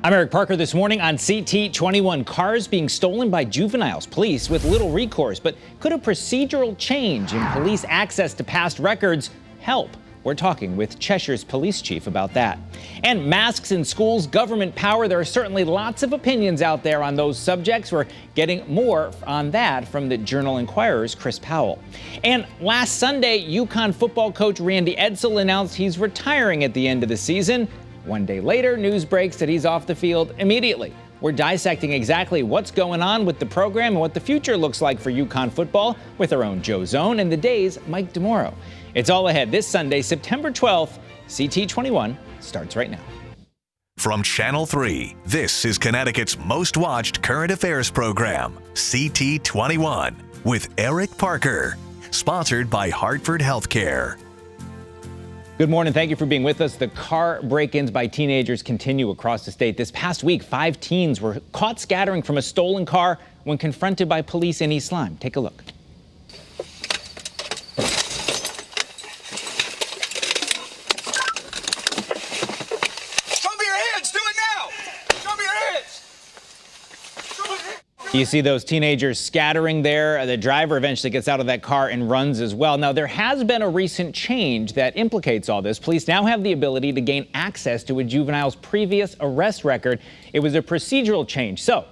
I'm Eric Parker. This morning on CT21, cars being stolen by juveniles. Police with little recourse, but could a procedural change in police access to past records help? We're talking with Cheshire's police chief about that. And masks in schools, government power. There are certainly lots of opinions out there on those subjects. We're getting more on that from the Journal-Inquirer's Chris Powell. And last Sunday, UConn football coach Randy Edsall announced he's retiring at the end of the season. One day later, news breaks that he's off the field immediately. We're dissecting exactly what's going on with the program and what the future looks like for UConn football with our own Joe Zone and the Day's Mike DeMoro. It's all ahead this Sunday, September 12th. CT21 starts right now. From Channel 3, this is Connecticut's most watched current affairs program, CT21, with Eric Parker. Sponsored by Hartford Healthcare. Good morning. Thank you for being with us. The car break-ins by teenagers continue across the state. This past week, 5 teens were caught scattering from a stolen car when confronted by police in East Lyme. Take a look. You see those teenagers scattering there. The driver eventually gets out of that car and runs as well. Now, there has been a recent change that implicates all this. Police now have the ability to gain access to a juvenile's previous arrest record. It was a procedural change. So,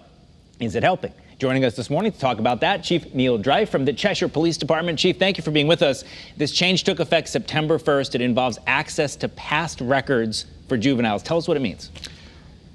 is it helping? Joining us this morning to talk about that, Chief Neil Dreif from the Cheshire Police Department. Chief, thank you for being with us. This change took effect September 1st. It involves access to past records for juveniles. Tell us what it means.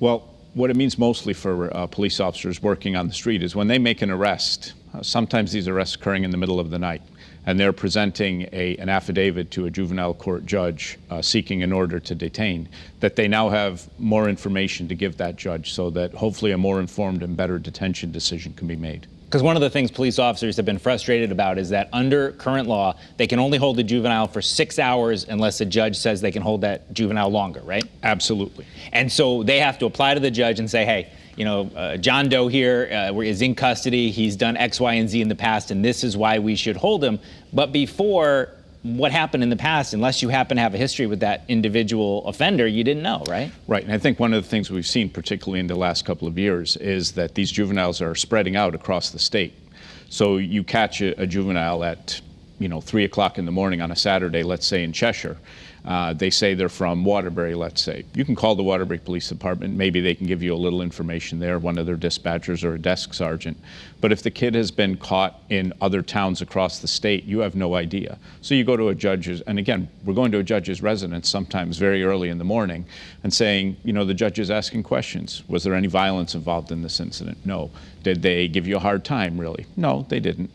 Well, what it means mostly for police officers working on the street is when they make an arrest, sometimes these arrests occurring in the middle of the night, and they're presenting an affidavit to a juvenile court judge seeking an order to detain, that they now have more information to give that judge so that hopefully a more informed and better detention decision can be made. Because one of the things police officers have been frustrated about is that under current law, they can only hold the juvenile for 6 hours unless a judge says they can hold that juvenile longer, right? Absolutely. And so they have to apply to the judge and say, hey, you know, John Doe here is in custody. He's done X, Y, and Z in the past, and this is why we should hold him. But before, what happened in the past, unless you happen to have a history with that individual offender, you didn't know, right? Right, and I think one of the things we've seen, particularly in the last couple of years, is that these juveniles are spreading out across the state. So you catch a juvenile at, 3 o'clock in the morning on a Saturday, let's say in Cheshire. They say they're from Waterbury, let's say. You can call the Waterbury Police Department. Maybe they can give you a little information there, one of their dispatchers or a desk sergeant. But if the kid has been caught in other towns across the state, you have no idea. So you go to a judge's, and again, we're going to a judge's residence sometimes very early in the morning and saying, the judge is asking questions. Was there any violence involved in this incident? No. Did they give you a hard time, really? No, they didn't.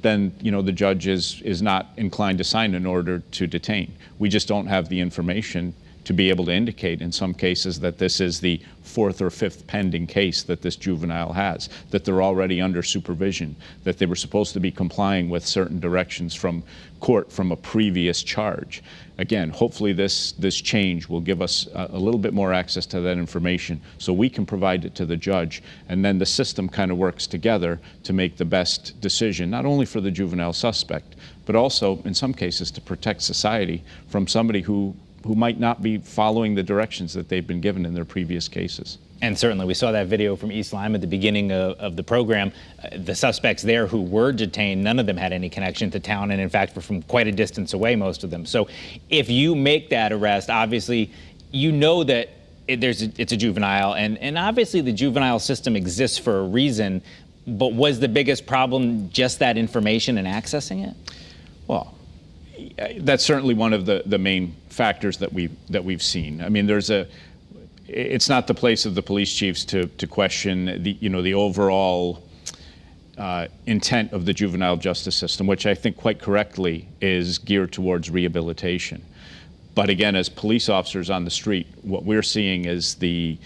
Then the judge is not inclined to sign an order to detain. We just don't have the information to be able to indicate in some cases that this is the 4th or 5th pending case that this juvenile has, that they're already under supervision, that they were supposed to be complying with certain directions from court from a previous charge. Again, hopefully this change will give us a little bit more access to that information so we can provide it to the judge, and then the system kind of works together to make the best decision, not only for the juvenile suspect, but also in some cases to protect society from somebody who might not be following the directions that they've been given in their previous cases. And certainly we saw that video from East Lyme at the beginning of the program. The suspects there who were detained, none of them had any connection to town, and in fact were from quite a distance away, most of them. So if you make that arrest, obviously you know that it's a juvenile, and obviously the juvenile system exists for a reason, but was the biggest problem just that information and accessing it? Well, that's certainly one of the main factors that we've seen. I mean, it's not the place of the police chiefs to question the overall intent of the juvenile justice system, which I think quite correctly is geared towards rehabilitation. But again, as police officers on the street, what we're seeing is the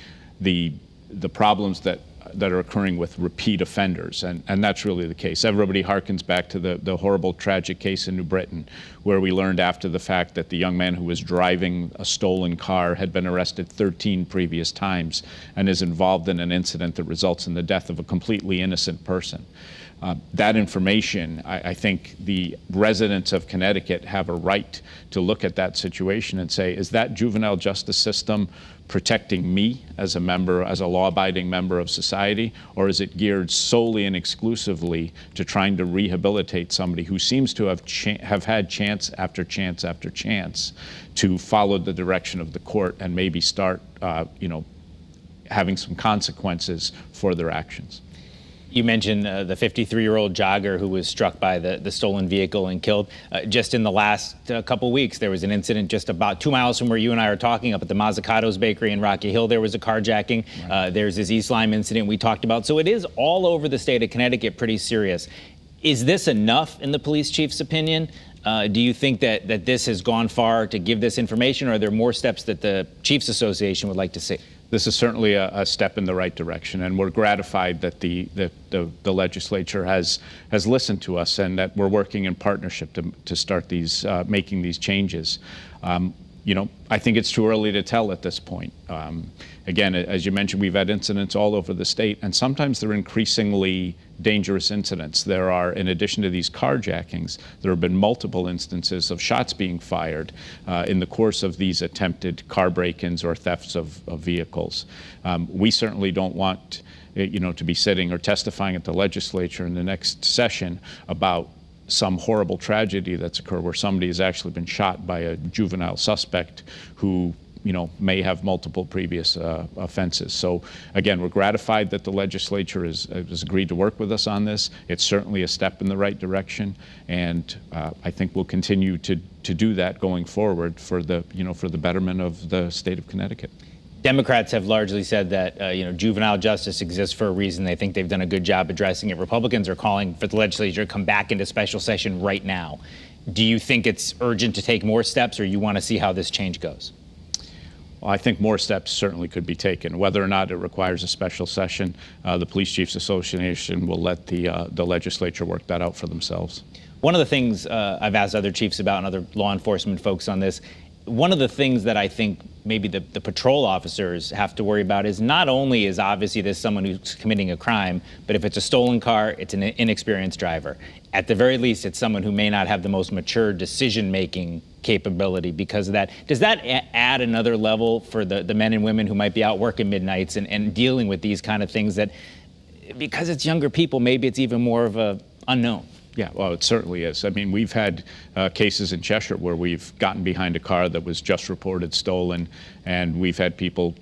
problems that are occurring with repeat offenders, and that's really the case. Everybody harkens back to the horrible, tragic case in New Britain, where we learned after the fact that the young man who was driving a stolen car had been arrested 13 previous times and is involved in an incident that results in the death of a completely innocent person. That information, I think the residents of Connecticut have a right to look at that situation and say, is that juvenile justice system protecting me as a law-abiding member of society, or is it geared solely and exclusively to trying to rehabilitate somebody who seems to have had chance after chance after chance to follow the direction of the court and maybe start, having some consequences for their actions? You mentioned the 53-year-old jogger who was struck by the stolen vehicle and killed. Just in the last couple weeks, there was an incident just about 2 miles from where you and I are talking, up at the Mazzicato's Bakery in Rocky Hill. There was a carjacking. Right. There's this East Lyme incident we talked about. So it is all over the state of Connecticut pretty serious. Is this enough, in the police chief's opinion? Do you think that this has gone far to give this information, or are there more steps that the Chiefs Association would like to see? This is certainly a step in the right direction, and we're gratified that the legislature has listened to us and that we're working in partnership to start making these changes. I think it's too early to tell at this point. Again, as you mentioned, we've had incidents all over the state, and sometimes they're increasingly dangerous incidents. There are, in addition to these carjackings, there have been multiple instances of shots being fired in the course of these attempted car break-ins or thefts of vehicles. We certainly don't want to be sitting or testifying at the legislature in the next session about some horrible tragedy that's occurred where somebody has actually been shot by a juvenile suspect who may have multiple previous offenses. So again, we're gratified that the legislature has agreed to work with us on this. It's certainly a step in the right direction, and I think we'll continue to do that going forward for the betterment of the state of Connecticut. Democrats have largely said that juvenile justice exists for a reason. They think they've done a good job addressing it. Republicans are calling for the legislature to come back into special session right now. Do you think it's urgent to take more steps, or you want to see how this change goes? Well, I think more steps certainly could be taken. Whether or not it requires a special session, the Police Chiefs Association will let the legislature work that out for themselves. One of the things I've asked other chiefs about and other law enforcement folks on this, one of the things that I think maybe the patrol officers have to worry about is not only is obviously this someone who's committing a crime, but if it's a stolen car, it's an inexperienced driver. At the very least, it's someone who may not have the most mature decision-making capability because of that. Does that add another level for the men and women who might be out working midnights and dealing with these kind of things that, because it's younger people, maybe it's even more of a unknown? Yeah, well, it certainly is. I mean, we've had cases in Cheshire where we've gotten behind a car that was just reported stolen, and we've had people,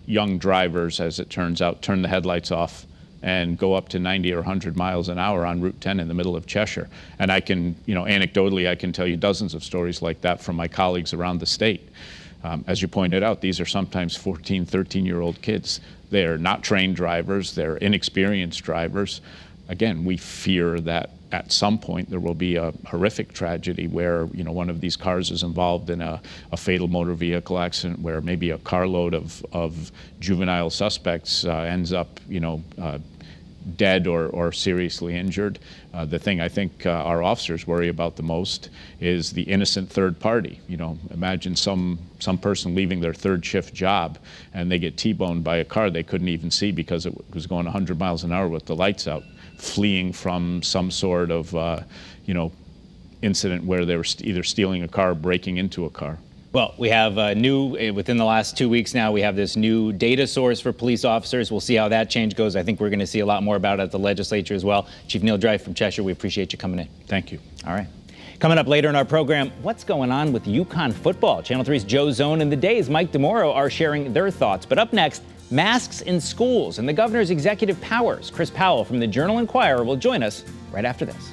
young drivers, as it turns out, turn the headlights off and go up to 90 or 100 miles an hour on Route 10 in the middle of Cheshire. And I can, anecdotally, I can tell you dozens of stories like that from my colleagues around the state. As you pointed out, these are sometimes 14, 13-year-old kids. They're not trained drivers. They're inexperienced drivers. Again, we fear that at some point there will be a horrific tragedy where one of these cars is involved in a fatal motor vehicle accident where maybe a carload of juvenile suspects ends up dead or seriously injured. The thing I think our officers worry about the most is the innocent third party. Imagine some person leaving their third shift job and they get T-boned by a car they couldn't even see because it was going 100 miles an hour with the lights out, fleeing from some sort of incident where they were either stealing a car or breaking into a car. Well, we have within the last 2 weeks now, we have this new data source for police officers. We'll see how that change goes. I think we're going to see a lot more about it at the legislature as well. Chief Neil Drive from Cheshire, we appreciate you coming in. Thank you. All right. Coming up later in our program, what's going on with UConn football? Channel 3's Joe Zone and The Day's Mike DeMoro are sharing their thoughts. But up next, masks in schools and the governor's executive powers. Chris Powell from the Journal-Inquirer will join us right after this.